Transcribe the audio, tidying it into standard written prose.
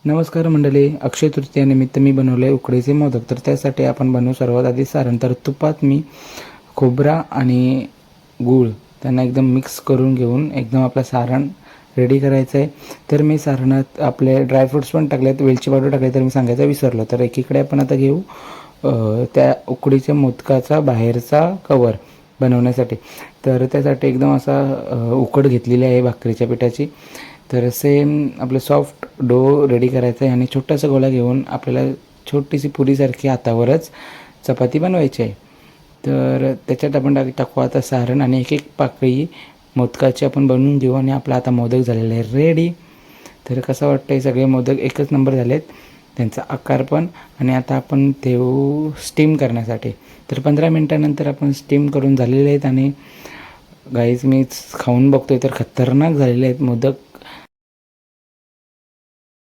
नमस्कार मंडळी, अक्षय तृतीयानिमित्त मी बनवले उकडीचे मोदक. तर त्यासाठी आपण बनवू सर्वात आधी सारण. तर तुपात मी खोबरा आणि गूळ त्यांना एकदम मिक्स करून घेऊन एकदम आपलं सारण रेडी करायचं आहे. तर मी सारणात आपले ड्रायफ्रूट्स पण टाकलेत, वेलची पावडर टाकले, तर मी सांगायचं विसरलो. तर एकीकडे आपण आता घेऊ त्या उकडीच्या मोदकाचा बाहेरचा कवर बनवण्यासाठी. तर त्यासाठी एकदम असा उकड घेतलेली आहे भाकरीच्या पिठाची. तर सेम आपलं सॉफ्ट डो रेडी करायचा आहे आणि छोटासा गोळा घेऊन आपल्याला छोटीशी पुरीसारखी हातावरच चपाती बनवायची आहे. तर त्याच्यात आपण टाकू आता सारण आणि एक एक पाकळी मोदकाची आपण बनवून घेऊ आणि आपला आता मोदक झालेला आहे रेडी. तर कसं वाटतं, हे सगळे मोदक एकच नंबर झालेत, त्यांचा आकार पण. आणि आता आपण ठेवू स्टीम करण्यासाठी. तर 15 मिनटानंतर आपण स्टीम करून झालेले आहेत आणि गाईज मी खाऊन बघतोय तर खतरनाक झालेले आहेत मोदक.